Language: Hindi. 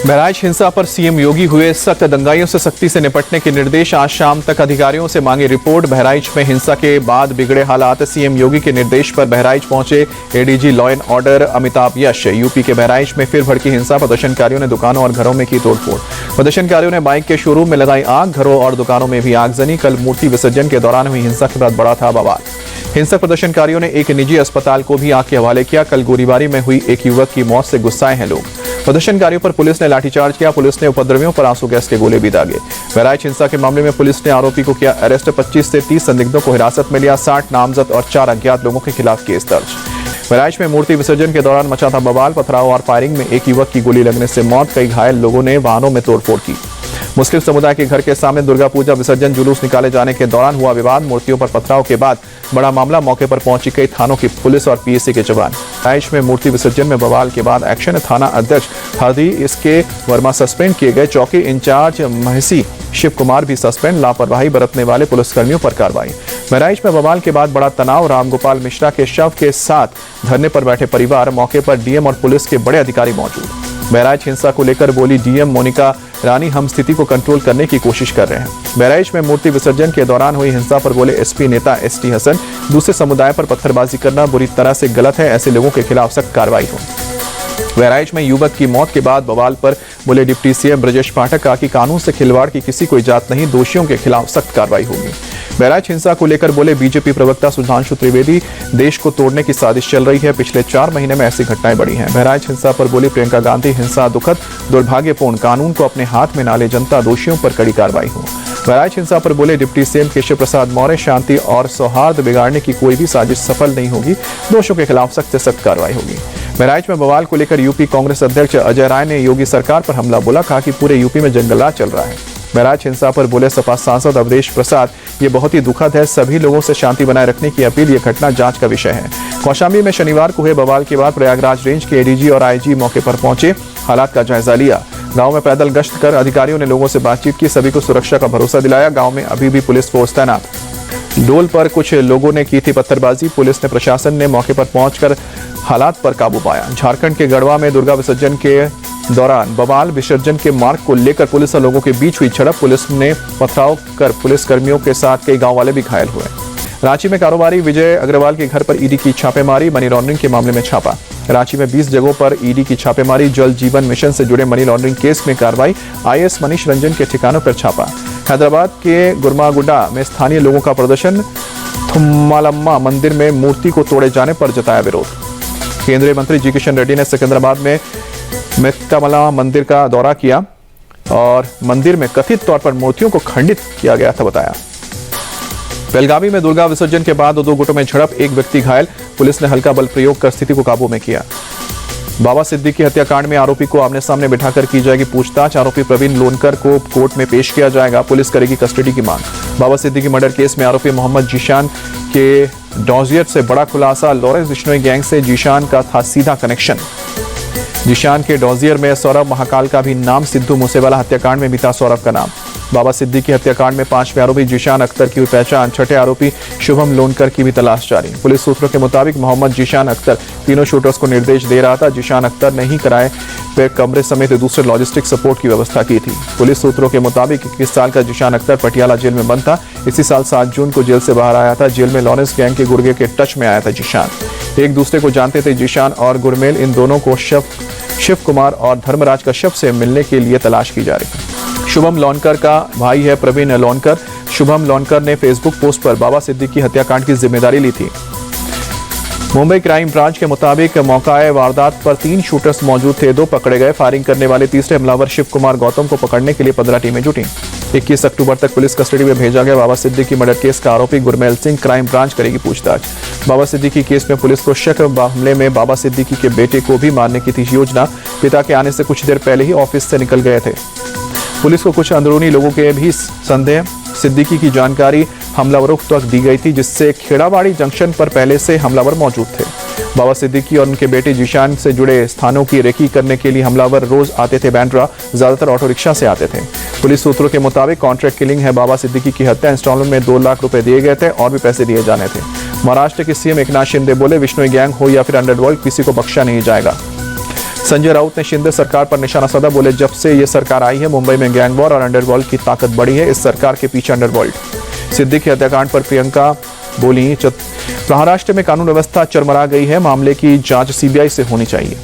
बहराइच हिंसा पर सीएम योगी हुए सख्त। दंगाइयों से सख्ती से निपटने के निर्देश। आज शाम तक अधिकारियों से मांगी रिपोर्ट। बहराइच में हिंसा के बाद बिगड़े हालात। सीएम योगी के निर्देश पर बहराइच पहुंचे ADG law and order Amitabh Yash. UP के बहराइच में फिर भड़की हिंसा। प्रदर्शनकारियों ने दुकानों और घरों में की तोड़फोड़। प्रदर्शनकारियों ने बाइक के शोरूम में लगाई आग। घरों और दुकानों में भी आगजनी। कल मूर्ति विसर्जन के दौरान हुई हिंसा के बाद बड़ा था बवाल। हिंसक प्रदर्शनकारियों ने एक निजी अस्पताल को भी आग के हवाले किया। कल गोलीबारी में हुई एक युवक की मौत से गुस्साए हैं लोग। प्रदर्शनकारियों पर पुलिस ने लाठीचार्ज किया। पुलिस ने उपद्रवियों पर आंसू गैस के गोले भी दागे। बहराइच हिंसा के मामले में पुलिस ने आरोपी को किया अरेस्ट। 25 से 30 संदिग्धों को हिरासत में लिया। 60 नामजद और 4 अज्ञात लोगों के खिलाफ केस दर्ज। बहराइच में मूर्ति विसर्जन के दौरान मचा था बवाल। पथराव और फायरिंग में एक युवक की गोली लगने से मौत। कई घायल लोगों ने वाहनों में तोड़फोड़ की। मुस्लिम समुदाय के घर के सामने दुर्गा पूजा विसर्जन जुलूस निकाले जाने के दौरान हुआ विवाद। मूर्तियों पर पथराव के बाद बड़ा मामला। मौके पर पहुंची कई थानों की पुलिस और पीएससी के जवान। बहराइच में मूर्ति विसर्जन में बवाल के बाद एक्शन। थाना अध्यक्ष हरदी इसके वर्मा सस्पेंड किए गए। चौकी इंचार्ज महसी शिव कुमार भी सस्पेंड। लापरवाही बरतने वाले पुलिसकर्मियों पर कार्रवाई। बहराइच में बवाल के बाद बड़ा तनाव। रामगोपाल मिश्रा के शव के साथ धरने पर बैठे परिवार। मौके पर डीएम और पुलिस के बड़े अधिकारी मौजूद। बहराइच हिंसा को लेकर बोली डीएम मोनिका रानी, हम स्थिति को कंट्रोल करने की कोशिश कर रहे हैं। बहराइच में मूर्ति विसर्जन के दौरान हुई हिंसा पर बोले एसपी नेता एसटी हसन, दूसरे समुदाय पर पत्थरबाजी करना बुरी तरह से गलत है। ऐसे लोगों के खिलाफ सख्त कार्रवाई हो। बहराइच में युवक की मौत के बाद बवाल पर बोले डिप्टी सीएम ब्रजेश पाठक, कहा कि कानून से खिलवाड़ की किसी को इजाजत नहीं। दोषियों के खिलाफ सख्त कार्रवाई होगी। बहराइच हिंसा को लेकर बोले बीजेपी प्रवक्ता सुधांशु त्रिवेदी, देश को तोड़ने की साजिश चल रही है। पिछले 4 महीने में ऐसी घटनाएं बढ़ी हैं। बहराइच हिंसा पर बोली प्रियंका गांधी, हिंसा दुखद दुर्भाग्यपूर्ण। कानून को अपने हाथ में ना ले जनता। दोषियों पर कड़ी कार्रवाई हो। बहराइच हिंसा पर बोले डिप्टी सीएम केशव प्रसाद मौर्य, शांति और सौहार्द बिगाड़ने की कोई भी साजिश सफल नहीं होगी। दोषियों के खिलाफ सख्त से सख्त कार्रवाई होगी। बहराइच में बवाल को लेकर यूपी कांग्रेस अध्यक्ष अजय राय ने योगी सरकार पर हमला बोला। कहा कि पूरे यूपी में जंगलराज चल रहा है। बहराइच हिंसा पर बोले सपा सांसद अवधेश प्रसाद, ये बहुत ही दुखद है। सभी लोगों से शांति बनाए रखने की अपील। ये घटना जांच का विषय है। कौशाम्बी में शनिवार को हुए बवाल के बाद प्रयागराज रेंज के एडीजी और आईजी मौके पर पहुंचे। हालात का जायजा लिया। गांव में पैदल गश्त कर अधिकारियों ने लोगों से बातचीत की। सभी को सुरक्षा का भरोसा दिलाया। गांव में अभी भी पुलिस फोर्स तैनात। डोल पर कुछ लोगों ने की थी पत्थरबाजी। पुलिस ने प्रशासन ने मौके पर पहुंचकर हालात पर काबू पाया। झारखंड के गढ़वा में दुर्गा विसर्जन के दौरान बवाल। विसर्जन के मार्ग को लेकर पुलिस और लोगों के बीच हुई झड़प। पुलिस ने पथराव कर पुलिस कर्मियों के साथ कई गांव वाले भी घायल हुए। रांची में कारोबारी विजय अग्रवाल के घर पर ईडी की छापेमारी। मनी लॉन्ड्रिंग के मामले में छापा। रांची में 20 जगहों पर ईडी की छापेमारी। जल जीवन मिशन से जुड़े मनी लॉन्ड्रिंग केस में कार्रवाई। आईएएस मनीष रंजन के ठिकानों पर छापा। हैदराबाद के गुरमागुडा में स्थानीय लोगों का प्रदर्शन। थुम्मालम्मा मंदिर में मूर्ति को तोड़े जाने पर जताया विरोध। केंद्रीय मंत्री जी किशन रेड्डी ने सिकंदराबाद में मेत्तामला मंदिर का दौरा किया और मंदिर में कथित तौर पर मूर्तियों को खंडित किया गया था बताया। बेलगावी में दुर्गा विसर्जन के बाद 2 गुटों में झड़प। एक व्यक्ति घायल। पुलिस ने हल्का बल प्रयोग कर स्थिति को काबू में किया। बाबा सिद्दीकी हत्याकांड में आरोपी को आमने सामने बिठाकर की जाएगी पूछताछ। आरोपी प्रवीण लोनकर को कोर्ट में पेश किया जाएगा। पुलिस करेगी कस्टडी की मांग। बाबा सिद्दीकी मर्डर केस में आरोपी मोहम्मद जीशान के डॉजियर से बड़ा खुलासा। लॉरेंस बिश्नोई गैंग से जीशान का था सीधा कनेक्शन। जीशान के डॉजियर में सौरभ महाकाल का भी नाम। सिद्धू मूसेवाला हत्याकांड में भी था सौरभ का नाम। बाबा सिद्दीकी हत्याकांड में 5वें आरोपी जीशान अख्तर की हुई पहचान। 6ठे आरोपी शुभम लोनकर की भी तलाश जारी। पुलिस सूत्रों के मुताबिक मोहम्मद जीशान अख्तर तीनों शूटर्स को निर्देश दे रहा था। जीशान अख्तर ने ही किराए पर कमरे समेत दूसरे लॉजिस्टिक सपोर्ट की व्यवस्था की थी। पुलिस सूत्रों के मुताबिक 21 साल का जीशान अख्तर पटियाला जेल में बंद था। इसी साल 7 जून को जेल से बाहर आया था। जेल में लॉरेंस गैंग के गुर्गे के टच में आया था जीशान। एक दूसरे को जानते थे जीशान और गुरमेल। इन दोनों को शिव कुमार और धर्मराज कश्यप से मिलने के लिए तलाश की जा रही है। शुभम लोनकर का भाई है प्रवीण लोनकर। शुभम लोनकर ने फेसबुक पोस्ट पर बाबा सिद्दीकी हत्याकांड की जिम्मेदारी ली थी। मुंबई क्राइम ब्रांच के मुताबिक मौकाए वारदात पर 3 शूटर्स मौजूद थे। 2 पकड़े गए। फायरिंग करने वाले तीसरे हमलावर शिव कुमार गौतम को पकड़ने के लिए 15 टीमें जुटी। 21 अक्टूबर तक पुलिस कस्टडी में भेजा गया। बाबा सिद्दीकी मर्डर केस का आरोपी गुरमेल सिंह। क्राइम ब्रांच करेगी पूछताछ। बाबा सिद्दीकी केस में पुलिस को शक। हमले में बाबा सिद्दीकी के बेटे को भी मारने की थी योजना। पिता के आने से कुछ देर पहले ही ऑफिस से निकल गए थे। पुलिस को कुछ अंदरूनी लोगों के भी संदेह। सिद्दीकी की जानकारी हमलावरों तक दी गई थी, जिससे खेड़ावाड़ी जंक्शन पर पहले से हमलावर मौजूद थे। बाबा सिद्दीकी और उनके बेटे जीशान से जुड़े स्थानों की रेकी करने के लिए हमलावर रोज आते थे। बैंड्रा ज्यादातर ऑटो रिक्शा से आते थे। पुलिस सूत्रों के मुताबिक कॉन्ट्रैक्ट किलिंग है। बाबा सिद्दीकी की हत्या इंस्टॉलमेंट में 2 लाख रुपए दिए गए थे और भी पैसे दिए जाने थे। महाराष्ट्र के सीएम एकनाथ शिंदे बोले, विश्नोई गैंग हो या फिर अंडरवर्ल्ड, किसी को बख्शा नहीं जाएगा। संजय राउत ने शिंदे सरकार पर निशाना साधा, बोले जब से ये सरकार आई है मुंबई में गैंग वॉर और अंडरवर्ल्ड की ताकत बढ़ी है, इस सरकार के पीछे अंडरवर्ल्ड। सिद्दीकी हत्याकांड पर प्रियंका बोली महाराष्ट्र में कानून व्यवस्था चरमरा गई है, मामले की जांच सीबीआई से होनी चाहिए।